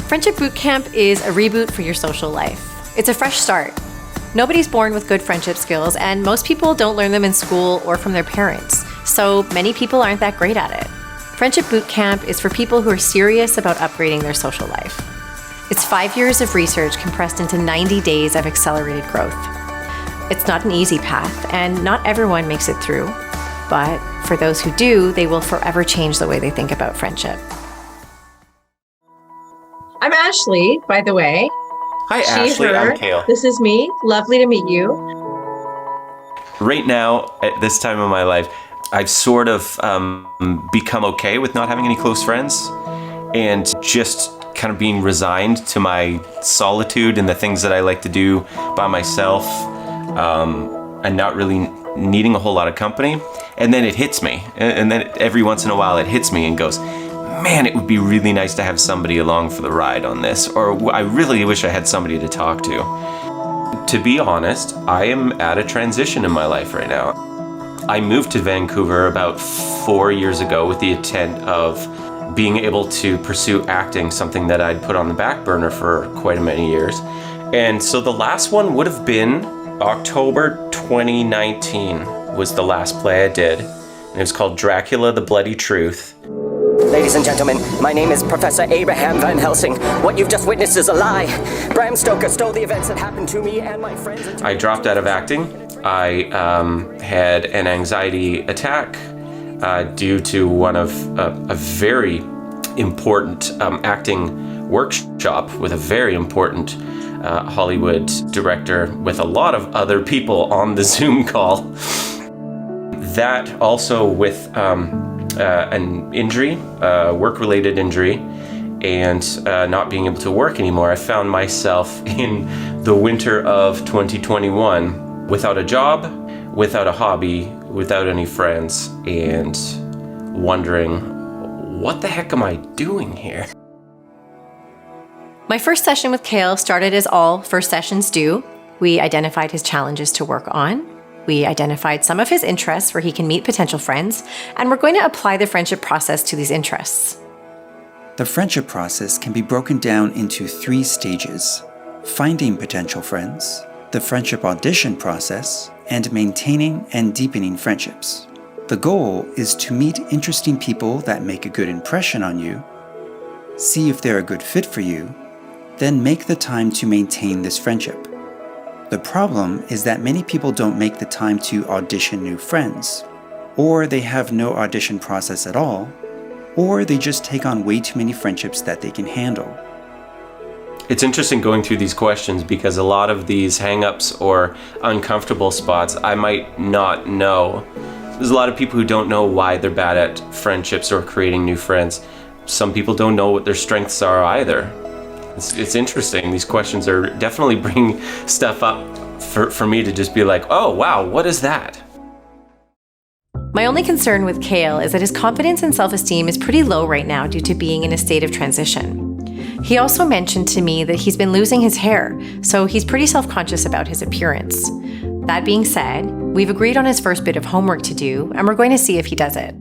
Friendship Bootcamp is a reboot for your social life. It's a fresh start. Nobody's born with good friendship skills, and most people don't learn them in school or from their parents, so many people aren't that great at it. Friendship Bootcamp is for people who are serious about upgrading their social life. It's 5 years of research compressed into 90 days of accelerated growth. It's not an easy path, and not everyone makes it through, but for those who do, they will forever change the way they think about friendship. I'm Ashley, by the way. Hi, She, Ashley. her. I'm Kale. This is me. Lovely to meet you. Right now, at this time of my life, I've sort of become okay with not having any close friends and just kind of being resigned to my solitude and the things that I like to do by myself, and not really needing a whole lot of company. And then it hits me. And then every once in a while it hits me and goes, man, it would be really nice to have somebody along for the ride on this. Or I really wish I had somebody to talk to. To be honest, I am at a transition in my life right now. I moved to Vancouver about 4 years ago with the intent of being able to pursue acting, something that I'd put on the back burner for quite a many years. And so the last one would have been October 2019 was the last play I did. And it was called Dracula, the Bloody Truth. Ladies and gentlemen, my name is Professor Abraham Van Helsing. What you've just witnessed is a lie. Bram Stoker stole the events that happened to me and my friends. I dropped out of acting. I had an anxiety attack due to one of a very important acting workshop with a very important Hollywood director with a lot of other people on the Zoom call. That also with an injury, work-related injury, and not being able to work anymore, I found myself in the winter of 2021 without a job, without a hobby, without any friends, and wondering, what the heck am I doing here? My first session with Kale started as all first sessions do. We identified his challenges to work on. We identified some of his interests where he can meet potential friends, and we're going to apply the friendship process to these interests. The friendship process can be broken down into 3 stages: finding potential friends, the friendship audition process, and maintaining and deepening friendships. The goal is to meet interesting people that make a good impression on you, see if they're a good fit for you, then make the time to maintain this friendship. The problem is that many people don't make the time to audition new friends, or they have no audition process at all, or they just take on way too many friendships that they can handle. It's interesting going through these questions because a lot of these hang-ups or uncomfortable spots I might not know. There's a lot of people who don't know why they're bad at friendships or creating new friends. Some people don't know what their strengths are either. It's interesting. These questions are definitely bringing stuff up for me to just be like, oh, wow, what is that? My only concern with Kale is that his confidence and self-esteem is pretty low right now due to being in a state of transition. He also mentioned to me that he's been losing his hair, so he's pretty self-conscious about his appearance. That being said, we've agreed on his first bit of homework to do, and we're going to see if he does it.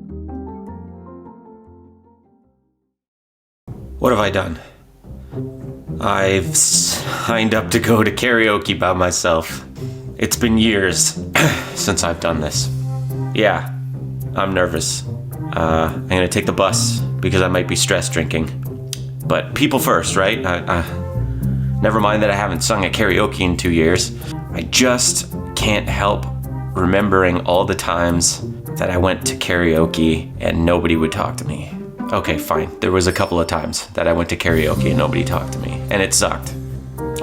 What have I done? I've signed up to go to karaoke by myself. It's been years since I've done this. Yeah, I'm nervous. I'm gonna take the bus because I might be stress drinking. But people first, right? Never mind that I haven't sung at karaoke in 2 years. I just can't help remembering all the times that I went to karaoke and nobody would talk to me. Okay, fine. There was a couple of times that I went to karaoke and nobody talked to me, and it sucked.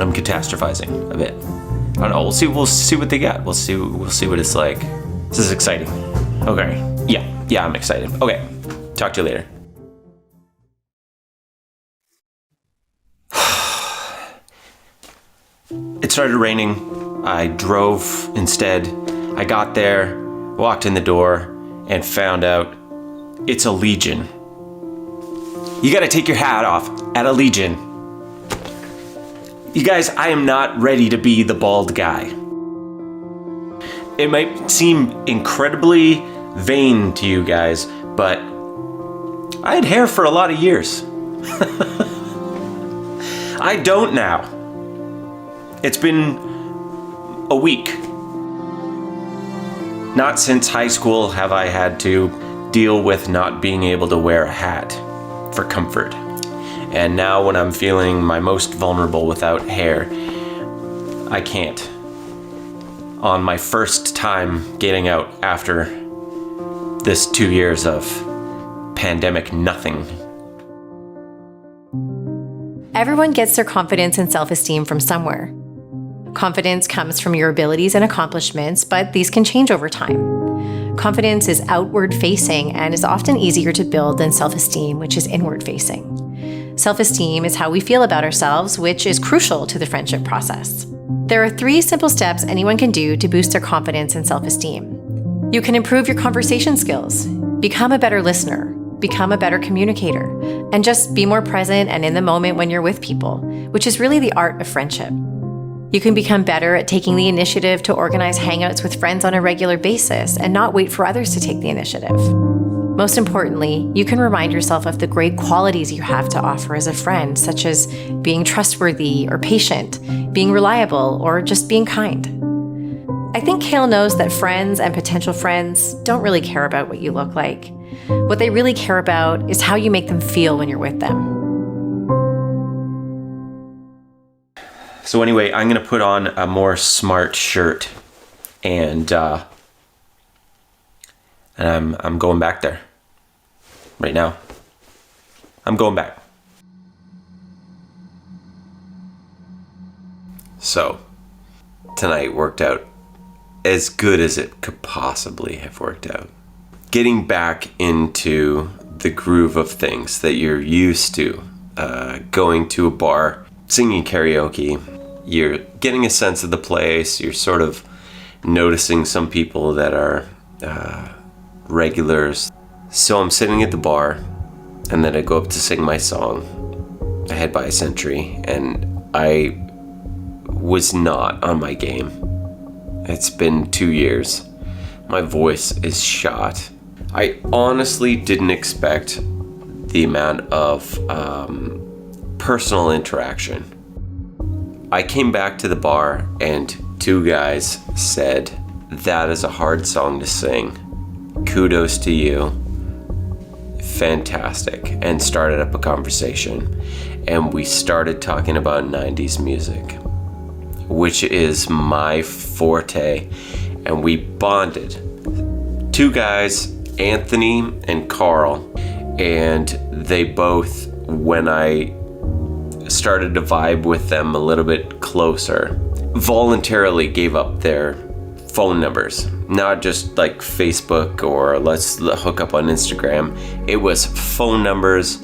I'm catastrophizing a bit. I don't know. We'll see what they got. We'll see what it's like. This is exciting. Okay. Yeah, I'm excited. Okay. Talk to you later. It started raining. I drove instead. I got there, walked in the door, and found out it's a Legion. You gotta take your hat off at a Legion. You guys, I am not ready to be the bald guy. It might seem incredibly vain to you guys, but I had hair for a lot of years. I don't now. It's been a week. Not since high school have I had to deal with not being able to wear a hat for comfort. And now when I'm feeling my most vulnerable without hair, I can't. On my first time getting out after this 2 years of pandemic nothing. Everyone gets their confidence and self-esteem from somewhere. Confidence comes from your abilities and accomplishments, but these can change over time. Confidence is outward facing and is often easier to build than self-esteem, which is inward facing. Self-esteem is how we feel about ourselves, which is crucial to the friendship process. There are 3 simple steps anyone can do to boost their confidence and self-esteem. You can improve your conversation skills, become a better listener, become a better communicator, and just be more present and in the moment when you're with people, which is really the art of friendship. You can become better at taking the initiative to organize hangouts with friends on a regular basis and not wait for others to take the initiative. Most importantly, you can remind yourself of the great qualities you have to offer as a friend, such as being trustworthy or patient, being reliable, or just being kind. I think Kale knows that friends and potential friends don't really care about what you look like. What they really care about is how you make them feel when you're with them. So anyway, I'm gonna put on a more smart shirt, and I'm going back there right now. I'm going back. So tonight worked out as good as it could possibly have worked out. Getting back into the groove of things that you're used to, going to a bar, singing karaoke, you're getting a sense of the place, you're sort of noticing some people that are regulars. So I'm sitting at the bar, and then I go up to sing my song, I head by a sentry, and I was not on my game. It's been 2 years. My voice is shot. I honestly didn't expect the amount of personal interaction. I came back to the bar and 2 guys said, "That is a hard song to sing. Kudos to you. Fantastic," and started up a conversation. And we started talking about 90s music, which is my forte, and we bonded. 2 guys, Anthony and Carl, and they both, when I started to vibe with them a little bit closer, voluntarily gave up their phone numbers. Not just like Facebook or let's hook up on Instagram. It was phone numbers.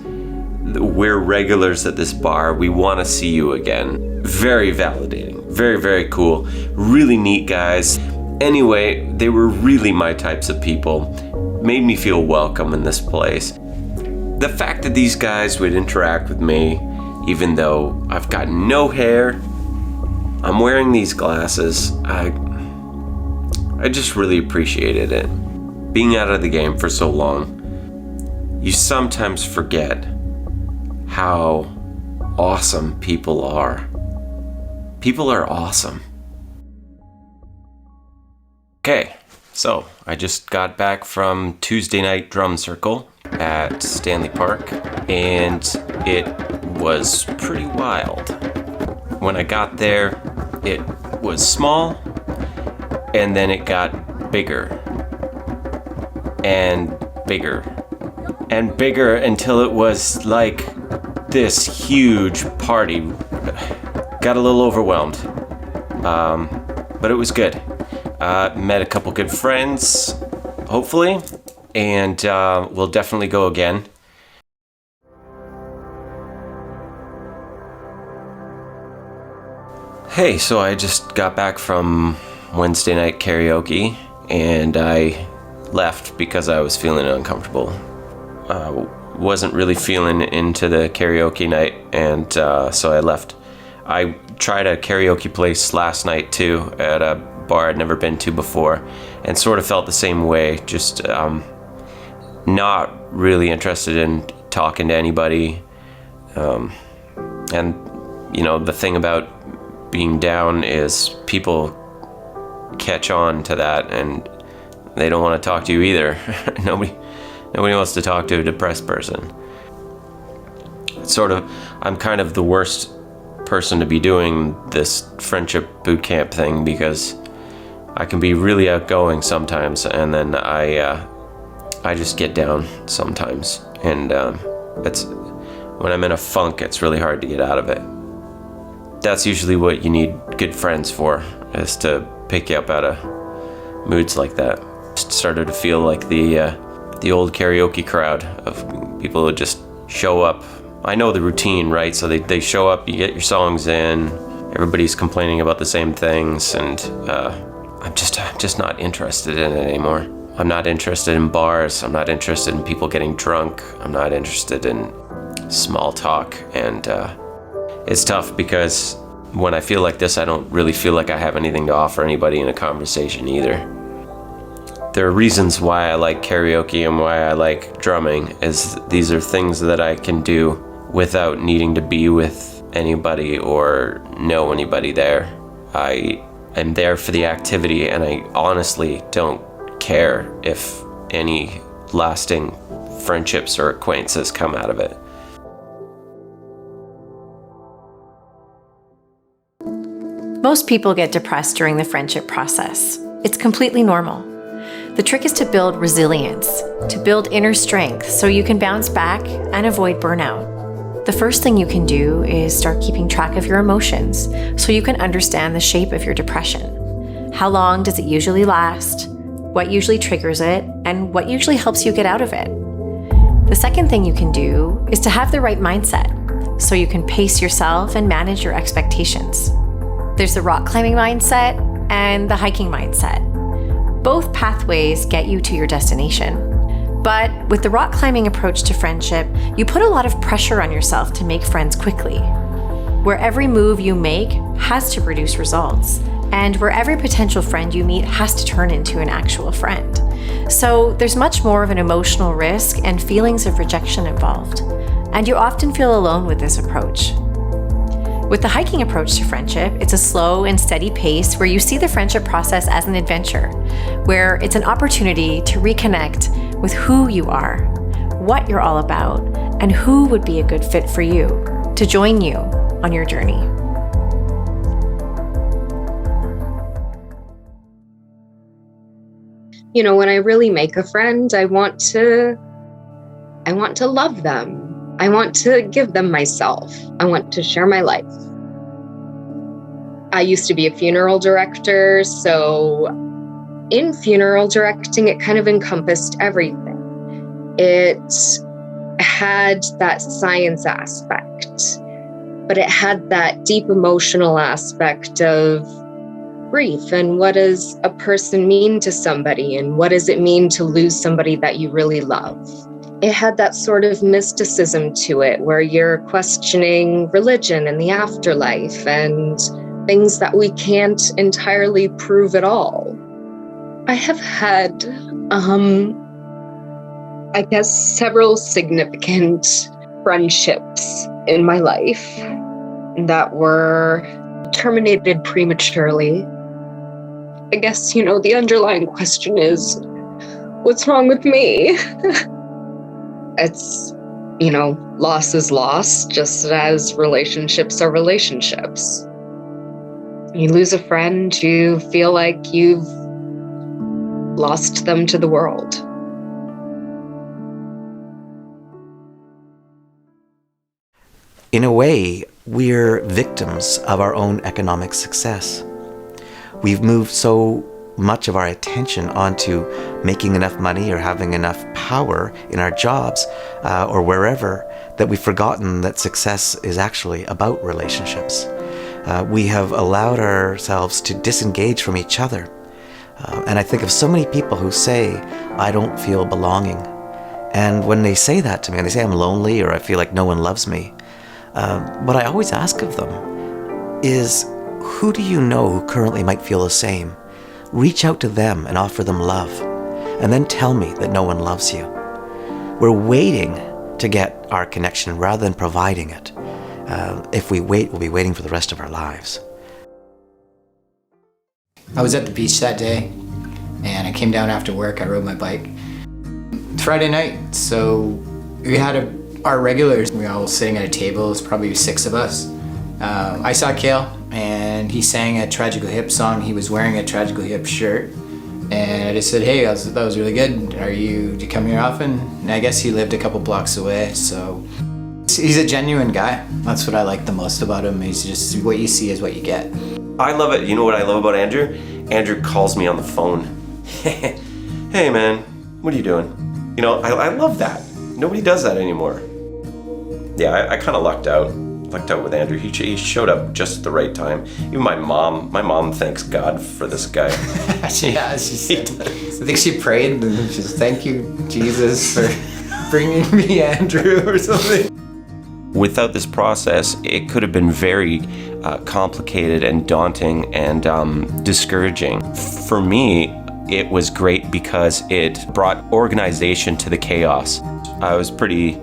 We're regulars at this bar. We want to see you again. Very validating. Very, very cool. Really neat guys. Anyway, they were really my types of people. Made me feel welcome in this place. The fact that these guys would interact with me, even though I've got no hair, I'm wearing these glasses, I just really appreciated it. Being out of the game for so long, you sometimes forget how awesome people are. People are awesome. Okay, so I just got back from Tuesday night drum circle at Stanley Park, and it was pretty wild. When I got there, it was small, and then it got bigger and bigger and bigger until it was like this huge party. Got a little overwhelmed, but it was good. Met a couple good friends, hopefully, and we'll definitely go again. Hey, so I just got back from Wednesday night karaoke, and I left because I was feeling uncomfortable. Wasn't really feeling into the karaoke night, and so I left. I tried a karaoke place last night too, at a bar I'd never been to before, and sort of felt the same way, just not really interested in talking to anybody, and the thing about being down is people catch on to that and they don't want to talk to you either. Nobody wants to talk to a depressed person. I'm kind of the worst person to be doing this friendship boot camp thing because I can be really outgoing sometimes, and then I just get down sometimes, and it's when I'm in a funk, it's really hard to get out of it. That's usually what you need good friends for, is to pick you up out of moods like that. Just started to feel like the old karaoke crowd of people who just show up. I know the routine, right? So they show up, you get your songs in, everybody's complaining about the same things, and I'm just not interested in it anymore. I'm not interested in bars. I'm not interested in people getting drunk. I'm not interested in small talk, and it's tough because when I feel like this, I don't really feel like I have anything to offer anybody in a conversation either. There are reasons why I like karaoke and why I like drumming, is these are things that I can do without needing to be with anybody or know anybody there. I am there for the activity, and I honestly don't care if any lasting friendships or acquaintances come out of it. Most people get depressed during the friendship process. It's completely normal. The trick is to build resilience, to build inner strength so you can bounce back and avoid burnout. The first thing you can do is start keeping track of your emotions so you can understand the shape of your depression. How long does it usually last? What usually triggers it? And what usually helps you get out of it? The second thing you can do is to have the right mindset so you can pace yourself and manage your expectations. There's the rock climbing mindset and the hiking mindset. Both pathways get you to your destination. But with the rock climbing approach to friendship, you put a lot of pressure on yourself to make friends quickly. Where every move you make has to produce results, and where every potential friend you meet has to turn into an actual friend. So there's much more of an emotional risk and feelings of rejection involved, and you often feel alone with this approach. With the hiking approach to friendship, it's a slow and steady pace where you see the friendship process as an adventure, where it's an opportunity to reconnect with who you are, what you're all about, and who would be a good fit for you to join you on your journey. When I really make a friend, I want to love them. I want to give them myself. I want to share my life. I used to be a funeral director, so in funeral directing, it kind of encompassed everything. It had that science aspect, but it had that deep emotional aspect of grief and what does a person mean to somebody and what does it mean to lose somebody that you really love. It had that sort of mysticism to it where you're questioning religion and the afterlife and things that we can't entirely prove at all. I have had, several significant friendships in my life that were terminated prematurely. I guess, the underlying question is, what's wrong with me? It's, loss is loss, just as relationships are relationships. You lose a friend, you feel like you've lost them to the world. In a way, we're victims of our own economic success. We've moved so much of our attention onto making enough money or having enough power in our jobs or wherever that we've forgotten that success is actually about relationships. We have allowed ourselves to disengage from each other. And I think of so many people who say, I don't feel belonging. And when they say that to me, and they say I'm lonely or I feel like no one loves me, what I always ask of them is, who do you know who currently might feel the same? Reach out to them and offer them love, and then tell me that no one loves you. We're waiting to get our connection rather than providing it. If we wait, we'll be waiting for the rest of our lives. I was at the beach that day, and I came down after work. I rode my bike. Friday night, so we had our regulars. We were all sitting at a table. It was probably 6 of us. I saw Kale, and he sang a Tragical Hip song. He was wearing a Tragical Hip shirt, and I just said, "Hey, that was really good. Do you come here often?" And I guess he lived a couple blocks away, so he's a genuine guy. That's what I like the most about him. He's just, what you see is what you get. I love it. You know what I love about Andrew? Andrew calls me on the phone. Hey man, what are you doing? You know, I love that. Nobody does that anymore. Yeah, I kind of lucked out with Andrew. He showed up just at the right time. Even my mom thanks God for this guy. Yeah, she said, I think she prayed and just, "Thank you, Jesus, for bringing me Andrew," or something. Without this process, it could have been very complicated and daunting and discouraging. For me, it was great because it brought organization to the chaos. I was pretty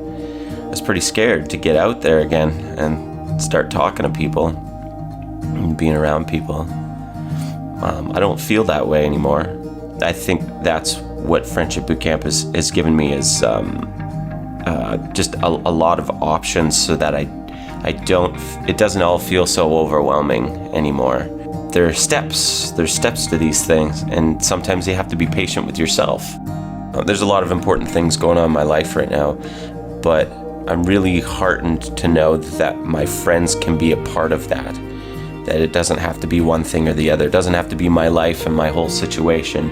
scared to get out there again and start talking to people and being around people. I don't feel that way anymore. I think that's what Friendship Bootcamp has given me, is just a lot of options, so that it doesn't all feel so overwhelming anymore. There are steps to these things, and sometimes you have to be patient with yourself. There's a lot of important things going on in my life right now, but I'm really heartened to know that my friends can be a part of that it doesn't have to be one thing or the other. It doesn't have to be my life and my whole situation,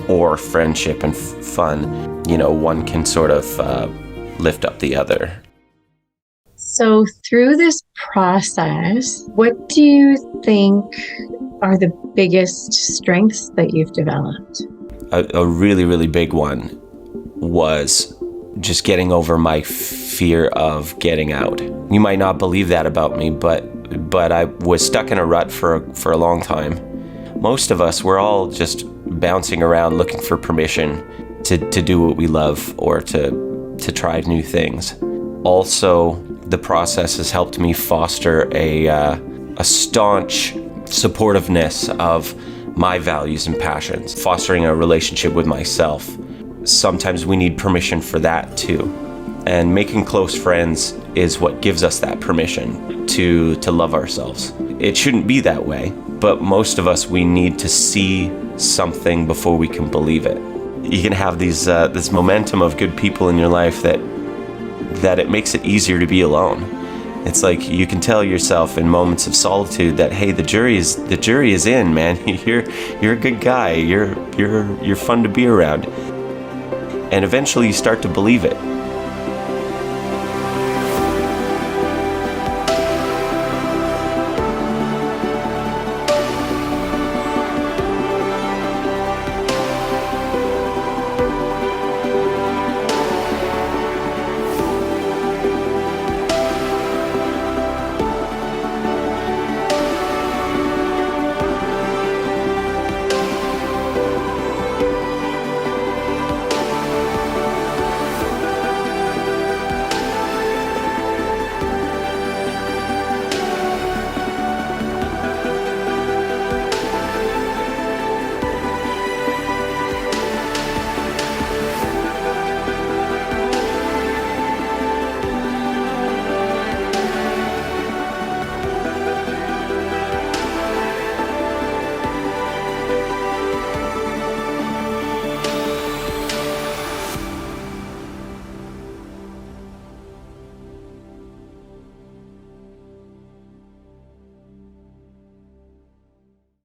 or friendship and fun. You know, one can sort of lift up the other. So through this process, what do you think are the biggest strengths that you've developed? A really, really big one was just getting over my fear of getting out. You might not believe that about me, but I was stuck in a rut for a long time. Most of us, we're all just bouncing around looking for permission to do what we love, or to try new things. Also, the process has helped me foster a staunch supportiveness of my values and passions, fostering a relationship with myself. Sometimes we need permission for that too. And making close friends is what gives us that permission to love ourselves. It shouldn't be that way, but most of us, we need to see something before we can believe it. You can have these this momentum of good people in your life that it makes it easier to be alone. It's like you can tell yourself in moments of solitude that, hey, the jury is in, man. You're a good guy. You're fun to be around. And eventually you start to believe it.